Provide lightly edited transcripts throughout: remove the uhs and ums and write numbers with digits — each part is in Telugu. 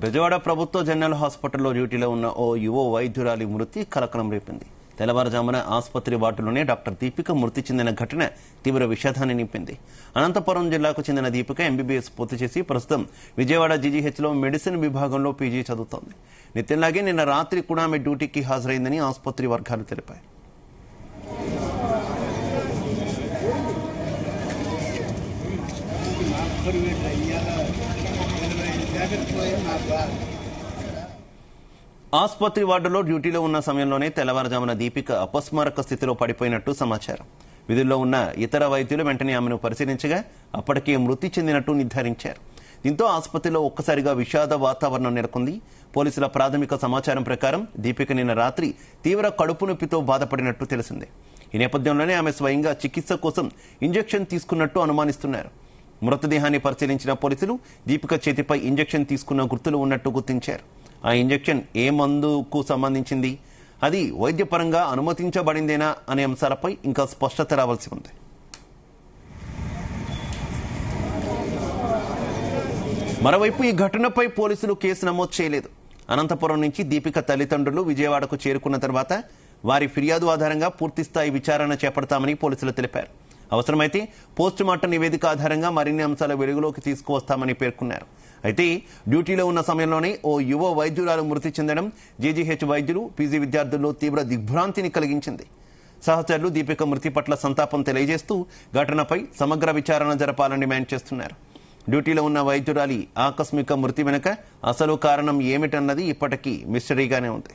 బెజవాడ ప్రభుత్వ జనరల్ హాస్పిటల్లో డ్యూటీలో ఉన్న ఓ యువ వైద్యురాలి మృతి కలకలం రేపింది. తెల్లవారుజామున ఆసుపత్రి వార్డులోనే డాక్టర్ దీపిక మృతి చెందిన ఘటన తీవ్ర విషాదాన్ని నింపింది. అనంతపురం జిల్లాకు చెందిన దీపిక ఎంబీబీఎస్ పూర్తి చేసి ప్రస్తుతం విజయవాడ జీజీహెచ్లో మెడిసిన్ విభాగంలో పీజీ చదువుతోంది. నిత్యంలాగే నిన్న రాత్రి కూడా ఆమె డ్యూటీకి హాజరైందని ఆసుపత్రి వర్గాలు తెలిపాయి. ఆసుపత్రి వార్డులో డ్యూటీలో ఉన్న సమయంలోనే తెల్లవారుజామున దీపిక అపస్మారక స్థితిలో పడిపోయినట్టు సమాచారం. విధుల్లో ఉన్న ఇతర వైద్యులు వెంటనే ఆమెను పరిశీలించగా అప్పటికే మృతి చెందినట్టు నిర్ధారించారు. దీంతో ఆసుపత్రిలో ఒక్కసారిగా విషాద వాతావరణం నెలకొంది. పోలీసుల ప్రాథమిక సమాచారం ప్రకారం దీపిక నిన్న రాత్రి తీవ్ర కడుపు నొప్పితో బాధపడినట్టు తెలిసింది. ఈ నేపథ్యంలోనే ఆమె స్వయంగా చికిత్స కోసం ఇంజెక్షన్ తీసుకున్నట్టు అనుమానిస్తున్నారు. మృతదేహాన్ని పరిశీలించిన పోలీసులు దీపిక చేతిపై ఇంజెక్షన్ తీసుకున్న గుర్తులు ఉన్నట్టు గుర్తించారు. ఆ ఇంజెక్షన్ ఏ మందుకు సంబంధించింది, అది వైద్యపరంగా అనుమతించబడిందేనా అనే అంశాలపై ఇంకా స్పష్టత రావాల్సి ఉంది. మరోవైపు ఈ ఘటనపై పోలీసులు కేసు నమోదు చేయలేదు. అనంతపురం నుంచి దీపిక తల్లిదండ్రులు విజయవాడకు చేరుకున్న తర్వాత వారి ఫిర్యాదు ఆధారంగా పూర్తిస్థాయి విచారణ చేపడతామని పోలీసులు తెలిపారు. అవసరమైతే పోస్టుమార్టం నివేదిక ఆధారంగా మరిన్ని అంశాల వెలుగులోకి తీసుకువస్తామని పేర్కొన్నారు. అయితే డ్యూటీలో ఉన్న సమయంలోనే ఓ యువ వైద్యురాలు మృతి చెందడం జీజీహెచ్ వైద్యులు, పీజీ విద్యార్థుల్లో తీవ్ర దిగ్భ్రాంతిని కలిగించింది. సహచరులు దీపిక మృతి పట్ల సంతాపం తెలియజేస్తూ ఘటనపై సమగ్ర విచారణ జరపాలని డిమాండ్ చేస్తున్నారు. డ్యూటీలో ఉన్న వైద్యురాలి ఆకస్మిక మృతి వెనుక అసలు కారణం ఏమిటన్నది ఇప్పటికీ మిస్టరీగానే ఉంది.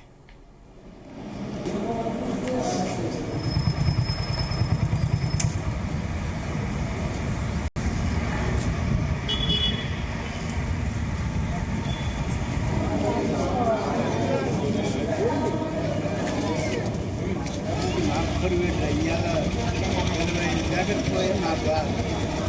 జాగ్రత్త